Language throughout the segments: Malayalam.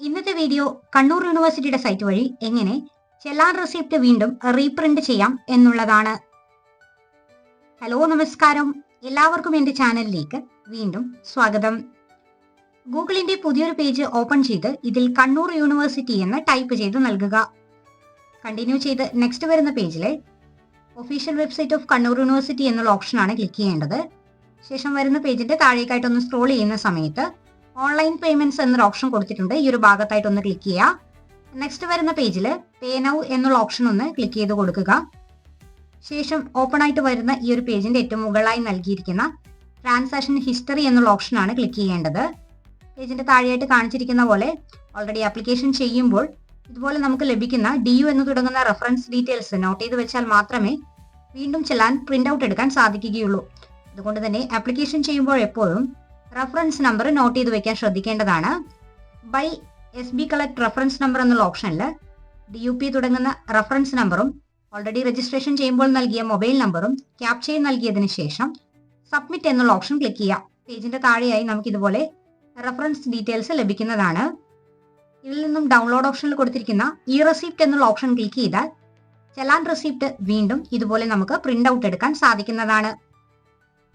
ഇന്നത്തെ വീഡിയോ കണ്ണൂർ യൂണിവേഴ്സിറ്റിയുടെ സൈറ്റ് വഴി എങ്ങനെ ചെല്ലാൻ റെസിപ്റ്റ് വീണ്ടും റീപ്രിന്റ് ചെയ്യാം എന്നുള്ളതാണ്. ഹലോ, നമസ്കാരം. എല്ലാവർക്കും എൻ്റെ ചാനലിലേക്ക് വീണ്ടും സ്വാഗതം. ഗൂഗിളിന്റെ പുതിയൊരു പേജ് ഓപ്പൺ ചെയ്ത് ഇതിൽ കണ്ണൂർ യൂണിവേഴ്സിറ്റി എന്ന് ടൈപ്പ് ചെയ്ത് നൽകുക. കണ്ടിന്യൂ ചെയ്ത് നെക്സ്റ്റ് വരുന്ന പേജിലെ official website of Kannur university എന്നുള്ള ഓപ്ഷനാണ് ക്ലിക്ക് ചെയ്യേണ്ടത്. ശേഷം വരുന്ന പേജിന്റെ താഴേക്കായിട്ടൊന്ന് സ്ക്രോൾ ചെയ്യുന്ന സമയത്ത് ഓൺലൈൻ പേയ്മെന്റ്സ് എന്നൊരു ഓപ്ഷൻ കൊടുത്തിട്ടുണ്ട്. ഈ ഒരു ഭാഗത്തായിട്ടൊന്ന് ക്ലിക്ക് ചെയ്യുക. നെക്സ്റ്റ് വരുന്ന പേജിൽ പേ നൗ എന്നുള്ള ഓപ്ഷൻ ഒന്ന് ക്ലിക്ക് ചെയ്ത് കൊടുക്കുക. ശേഷം ഓപ്പൺ ആയിട്ട് വരുന്ന ഈ ഒരു പേജിന്റെ ഏറ്റവും മുകളിലായി നൽകിയിരിക്കുന്ന ട്രാൻസാക്ഷൻ ഹിസ്റ്ററി എന്നുള്ള ഓപ്ഷനാണ് ക്ലിക്ക് ചെയ്യേണ്ടത്. പേജിന്റെ താഴെയായിട്ട് കാണിച്ചിരിക്കുന്ന പോലെ ഓൾറെഡി ആപ്ലിക്കേഷൻ ചെയ്യുമ്പോൾ ഇതുപോലെ നമുക്ക് ലഭിക്കുന്ന DU എന്ന് തുടങ്ങുന്ന റെഫറൻസ് ഡീറ്റെയിൽസ് നോട്ട് ചെയ്ത് വെച്ചാൽ മാത്രമേ വീണ്ടും ചെല്ലാൻ പ്രിന്റ് ഔട്ട് എടുക്കാൻ സാധിക്കുകയുള്ളൂ. അതുകൊണ്ട് തന്നെ ആപ്ലിക്കേഷൻ ചെയ്യുമ്പോൾ എപ്പോഴും റെഫറൻസ് നമ്പർ നോട്ട് ചെയ്ത് വെക്കാൻ ശ്രദ്ധിക്കേണ്ടതാണ്. By SB collect reference number എന്നുള്ള ഓപ്ഷനിൽ DUP തുടങ്ങുന്ന റെഫറൻസ് നമ്പറും ഓൾറെഡി രജിസ്ട്രേഷൻ ചെയ്യുമ്പോൾ നൽകിയ മൊബൈൽ നമ്പറും ക്യാപ്ചയിൽ നൽകിയതിനു ശേഷം സബ്മിറ്റ് എന്നുള്ള ഓപ്ഷൻ ക്ലിക്ക് ചെയ്യാം. പേജിന്റെ താഴെയായി നമുക്ക് ഇതുപോലെ റെഫറൻസ് ഡീറ്റെയിൽസ് ലഭിക്കുന്നതാണ്. ഇതിൽ നിന്നും ഡൗൺലോഡ് ഓപ്ഷനിൽ കൊടുത്തിരിക്കുന്ന ഇ റെസിപ്റ്റ് എന്നുള്ള ഓപ്ഷൻ ക്ലിക്ക് ചെയ്താൽ ചെല്ലാൻ റെസിപ്റ്റ് വീണ്ടും ഇതുപോലെ നമുക്ക് പ്രിന്റ് ഔട്ട് എടുക്കാൻ സാധിക്കുന്നതാണ്.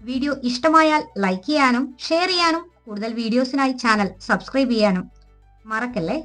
വീഡിയോ ഇഷ്ടമായാൽ ലൈക്ക് ചെയ്യാനും ഷെയർ ചെയ്യാനും കൂടുതൽ വീഡിയോസിനായി ചാനൽ സബ്സ്ക്രൈബ് ചെയ്യാനും മറക്കല്ലേ.